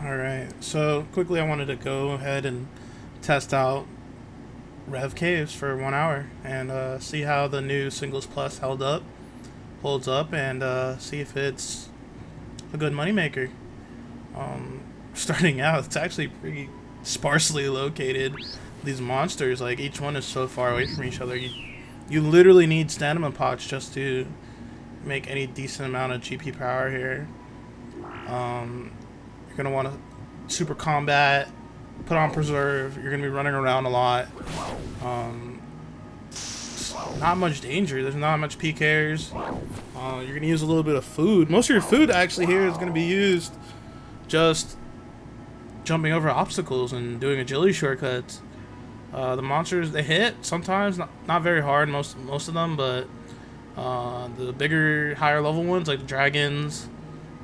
Alright, so quickly I wanted to go ahead and test out Rev Caves for 1 hour and see how the new Singles Plus holds up, and see if it's a good moneymaker. Starting out, it's actually pretty sparsely located. These monsters, like each one is so far away from each other. You literally need stamina pots just to make any decent amount of GP power here. You're gonna want to super combat, put on preserve. You're gonna be running around a lot. Not much danger. There's not much PKers. You're gonna use a little bit of food. Most of your food actually here is gonna be used just jumping over obstacles and doing agility shortcuts. The monsters, they hit sometimes, not very hard, most of them, but the bigger, higher level ones like the dragons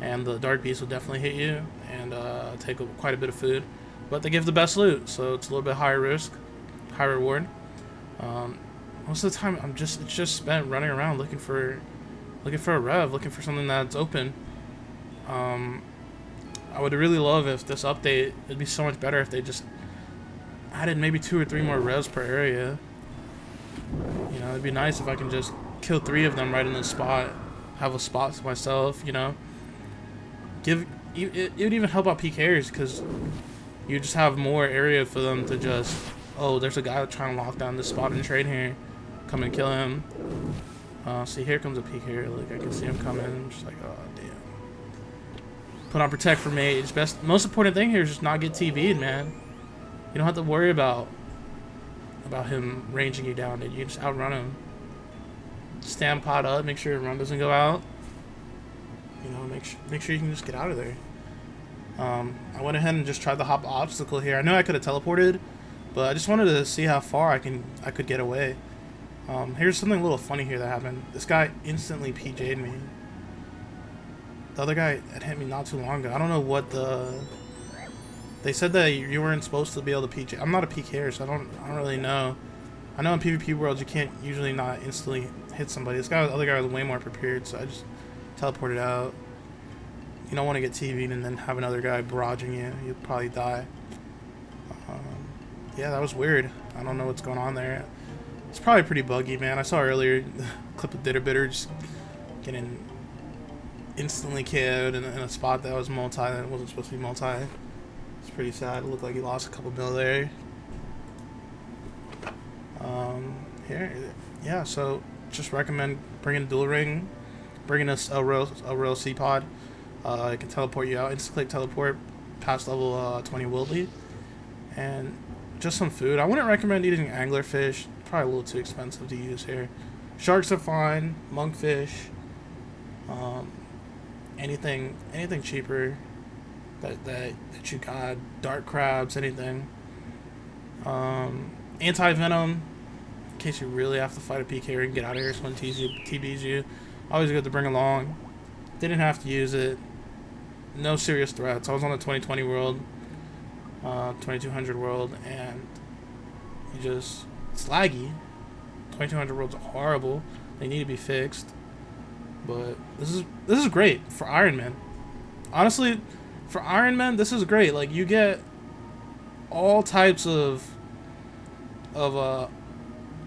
and the dark beasts will definitely hit you and take quite a bit of food. But they give the best loot, so it's a little bit higher risk, high reward. Most of the time, it's just spent running around looking for a rev, looking for something that's open. I would really love if this update, it'd be so much better if they just added maybe 2 or 3 more revs per area. You know, it'd be nice if I can just kill 3 of them right in the spot, have a spot to myself, you know. It would even help out PKers, because you just have more area for them to just, oh, there's a guy trying to lock down this spot and trade here, come and kill him. See, here comes a PKer, like I can see him coming. I'm just like, oh damn. Put on protect for mage. Most important thing here is just not get TV'd, man. You don't have to worry about him ranging you down, dude. You can just outrun him. Stand pot up, make sure your run doesn't go out. You know, make sure you can just get out of there. I went ahead and just tried the hop obstacle here. I know I could have teleported, but I just wanted to see how far I could get away. Here's something a little funny here that happened. This guy instantly PJ'd me. The other guy had hit me not too long ago. I don't know what they said that you weren't supposed to be able to PJ. I'm not a PKer, so I don't really know. I know in PvP worlds you can't usually not instantly hit somebody. The other guy was way more prepared, so I just teleported out. You don't want to get TV'd and then have another guy barraging you. You'll probably die. Yeah, that was weird. I don't know what's going on there. It's probably pretty buggy, man. I saw earlier the clip of Bitter just getting instantly KO'd in a spot that was multi, that wasn't supposed to be multi. It's pretty sad. It looked like he lost a couple mil there. Here, yeah, so just recommend bringing a dual ring, bringing a real C pod. It can teleport you out, insta-click teleport past level 20 Wildy, and just some food. I wouldn't recommend eating anglerfish, probably a little too expensive to use here. Sharks are fine, monkfish, anything cheaper that you got, dark crabs, anything. Anti-venom, in case you really have to fight a PK and get out of here, someone TBs you. Always good to bring along. Didn't have to use it. No serious threats. I was on a 2020 world, 2200 world, and it's laggy. 2200 worlds are horrible. They need to be fixed. But this is great for Iron Man. Honestly, for Iron Man, this is great. Like, you get all types of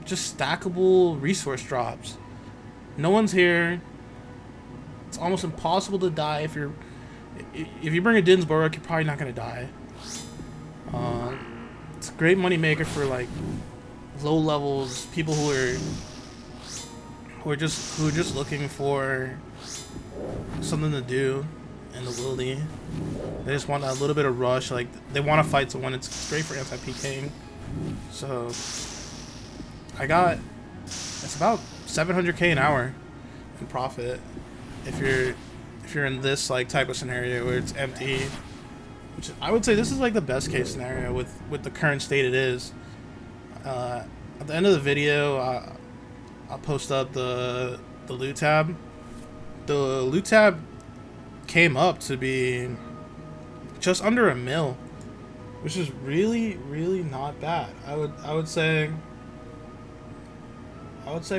just stackable resource drops. No one's here. It's almost impossible to die if you bring a Dinsborough, you're probably not gonna die. It's a great money maker for like low levels, people who are just looking for something to do in the wildy. They just want a little bit of rush, like they want to fight someone. It's great for anti-PKing. So it's about 700k an hour in profit if you're in this like type of scenario where it's empty, which I would say this is like the best case scenario with the current state it is. At the end of the video, I'll post up the loot tab. The loot tab came up to be just under $1 mil, which is really not bad. I would say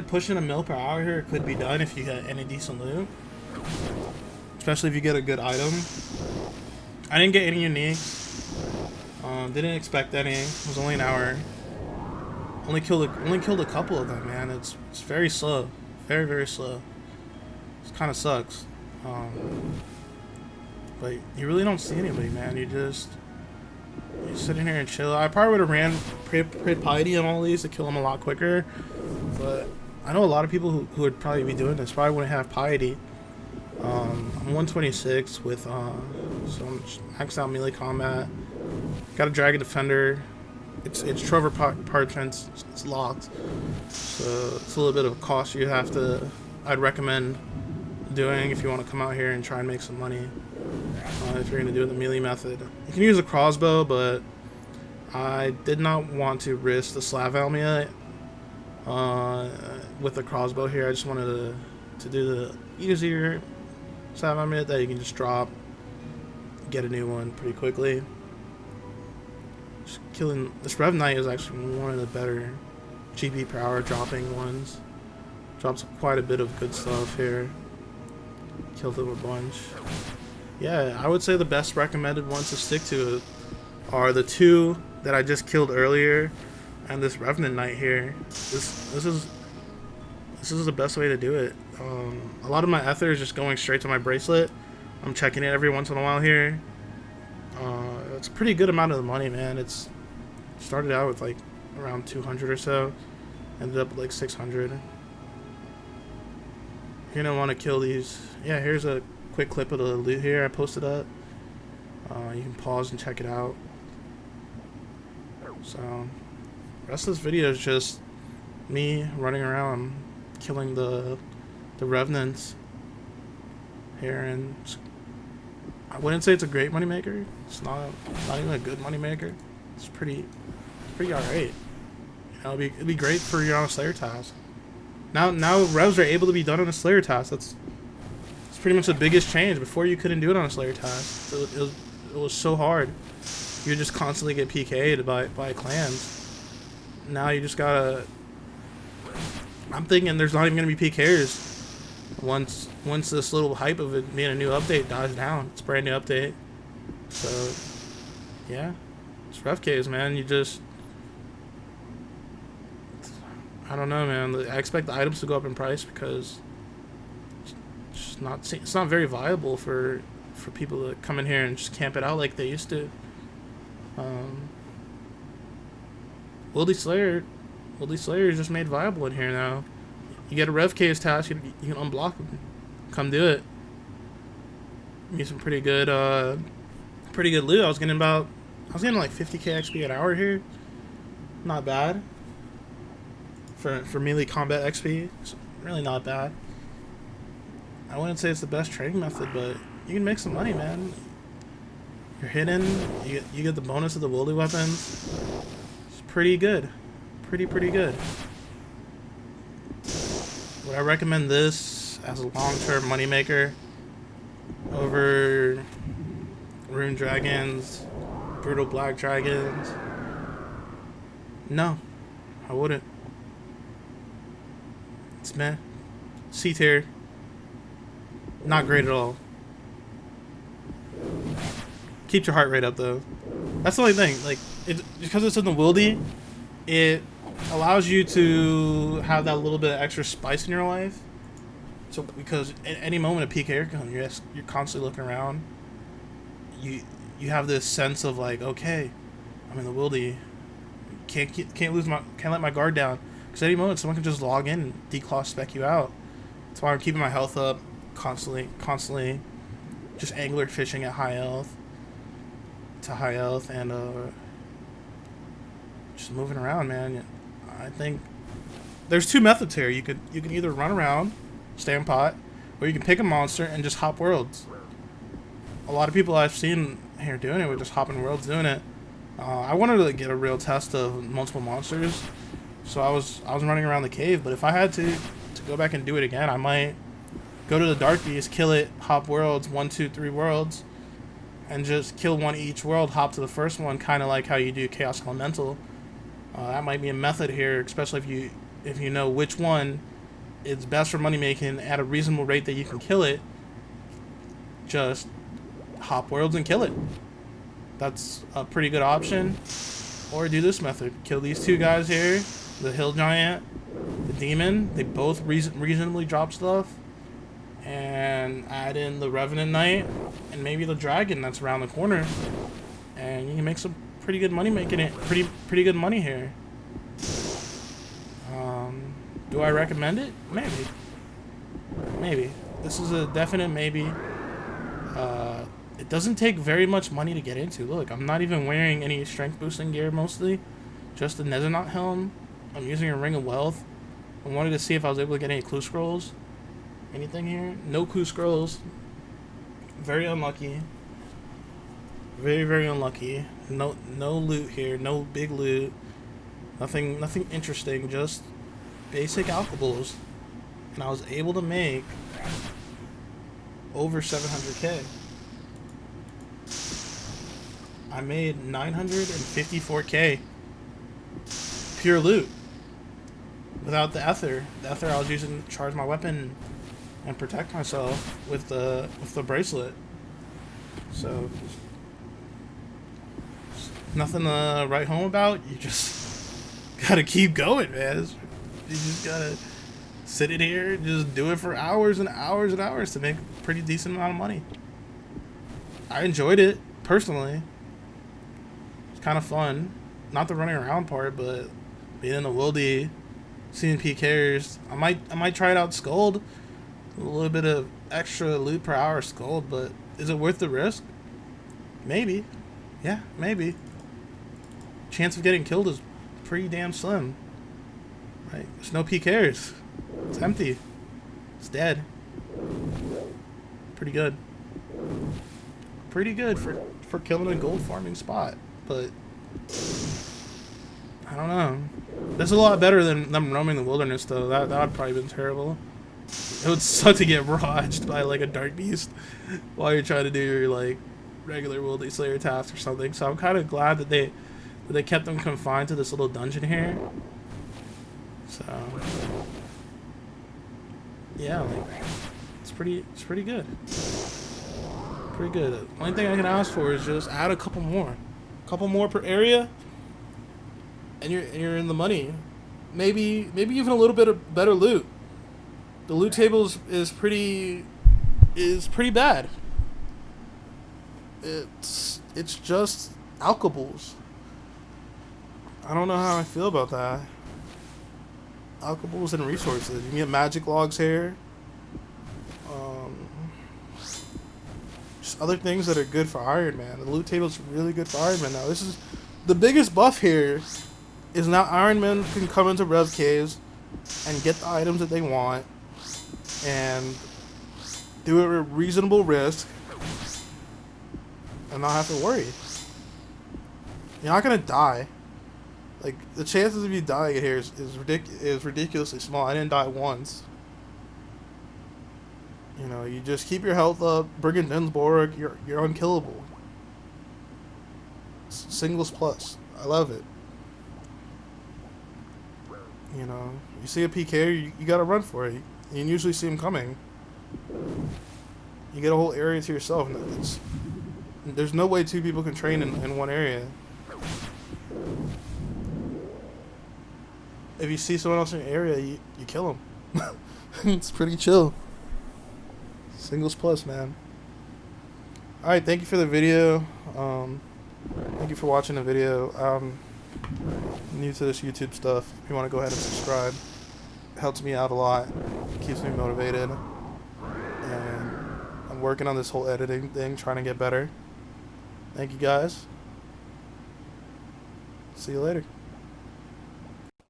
pushing $1 mil per hour here could be done if you get any decent loot, especially if you get a good item. I didn't get any uniques. Didn't expect any. It was only an hour. Only killed a couple of them, man. It's very slow, very slow. It kind of sucks. But you really don't see anybody, man. You're sitting here and chill. I probably would have ran prayed piety on all these to kill them a lot quicker. But I know a lot of people who would probably be doing this probably wouldn't have piety. I'm 126 with some maxed out melee combat. Got a dragon defender. It's Trover parchments. It's locked, so it's a little bit of a cost I'd recommend doing if you want to come out here and try and make some money. If you're gonna do it the melee method, you can use a crossbow, but I did not want to risk the Slav Almia with the crossbow here. I just wanted to do the easier Slav Almia that you can just drop, get a new one pretty quickly. Just killing this Revenant is actually one of the better GP per hour dropping ones. Drops quite a bit of good stuff here. Killed him a bunch. Yeah, I would say the best recommended ones to stick to are the two that I just killed earlier, and this Revenant Knight here. This is the best way to do it. A lot of my ether is just going straight to my bracelet. I'm checking it every once in a while here. It's a pretty good amount of the money, man. It's started out with like around 200 or so, ended up with like 600. You're gonna want to kill these. Yeah, here's a quick clip of the loot here I posted up. You can pause and check it out. So, the rest of this video is just me running around killing the Revenants here, and I wouldn't say it's a great moneymaker. It's not even a good moneymaker. It's pretty alright. You know, it'd be great for you're on a Slayer task. Now Revs are able to be done on a Slayer task. It's pretty much the biggest change. Before you couldn't do it on a Slayer task. It was so hard. You would just constantly get PK'd by clans. Now you just gotta. I'm thinking there's not even gonna be PKers once this little hype of it being a new update dies down. It's a brand new update. So yeah, it's Rev Ks, man. I don't know, man. I expect the items to go up in price because it's not very viable for people to come in here and just camp it out like they used to. Wildy Slayer is just made viable in here now. You get a Rev K's task, you can unblock them. Come do it. Get some pretty good loot. I was getting like 50k XP an hour here. Not bad. For melee combat XP, it's really not bad. I wouldn't say it's the best trading method, but you can make some money, man. You're hidden. You get the bonus of the wildy weapons. It's pretty good. Pretty good. Would I recommend this as a long-term moneymaker over Rune Dragons, Brutal Black Dragons? No, I wouldn't. It's meh. C tier. Not great at all. Keep your heart rate up though. That's the only thing. Like, because it's in the wildy, it allows you to have that little bit of extra spice in your life. So because at any moment a PK comes, you're constantly looking around. You have this sense of like, okay, I'm in the wildy. Can't let my guard down. Because at any moment someone can just log in and declaw spec you out. That's why I'm keeping my health up constantly just angler fishing at high health and just moving around, man. I think there's two methods here. You can either run around, stay in pot, or you can pick a monster and just hop worlds. A lot of people I've seen here doing it would just hop in worlds doing it. I wanted to get a real test of multiple monsters, so I was running around the cave. But if I had to go back and do it again, I might go to the Dark Beast, kill it, hop worlds, 1, 2, 3 worlds, and just kill one each world, hop to the first one, kind of like how you do Chaos Elemental. That might be a method here, especially if you know which one is best for money making at a reasonable rate that you can kill it. Just hop worlds and kill it. That's a pretty good option. Or do this method. Kill these two guys here. The hill giant, the demon. They both reasonably drop stuff. And add in the Revenant Knight. And maybe the dragon that's around the corner. And you can make some pretty good money making it. Pretty good money here. Do I recommend it? Maybe. Maybe. This is a definite maybe. It doesn't take very much money to get into. Look, I'm not even wearing any strength boosting gear mostly. Just the Nethernaut helm. I'm using a Ring of Wealth. I wanted to see if I was able to get any clue scrolls. Anything here? No clue scrolls. Very unlucky. Very, very unlucky. No loot here. No big loot. Nothing interesting. Just basic alchables. And I was able to make over 700k. I made 954k pure loot without the ether. The ether I was using to charge my weapon and protect myself with the bracelet. So nothing to write home about. You just gotta keep going, man. You just gotta sit in here and just do it for hours and hours and hours to make a pretty decent amount of money. I enjoyed it personally. It's kind of fun. Not the running around part, but being in the wildy, seeing PKers. I might try it out Scold. A little bit of extra loot per hour Scold, but is it worth the risk? Maybe. Yeah, maybe. Chance of getting killed is pretty damn slim. Right? There's no PKers. It's empty. It's dead. Pretty good. Pretty good for killing a gold farming spot. But I don't know. That's a lot better than them roaming the wilderness, though. That would probably been terrible. It would suck to get barraged by like a dark beast while you're trying to do your like regular Wildy Slayer task or something. So I'm kind of glad that they kept them confined to this little dungeon here. So yeah, like it's pretty good. Pretty good. The only thing I can ask for is just add a couple more per area, and you're in the money. Maybe even a little bit of better loot. The loot table is pretty bad. It's just alchables. I don't know how I feel about that. Alchables and resources. You can get magic logs here. Just other things that are good for Iron Man. The loot table is really good for Iron Man now. This is the biggest buff here. Is now Iron Man can come into Rev caves and get the items that they want and do it at a reasonable risk and not have to worry. You're not gonna die. Like, the chances of you dying in here is ridiculously small. I didn't die once. You know, you just keep your health up, bring in Dinsborg, you're unkillable. Singles plus. I love it. You know, you see a PK, you gotta run for it. You can usually see him coming. You get a whole area to yourself. There's no way two people can train in one area. If you see someone else in your area, you kill them. It's pretty chill. Singles plus, man. Alright, thank you for the video. Thank you for watching the video. New to this YouTube stuff. If you want to go ahead and subscribe, it helps me out a lot. It keeps me motivated. And I'm working on this whole editing thing, trying to get better. Thank you guys. See you later.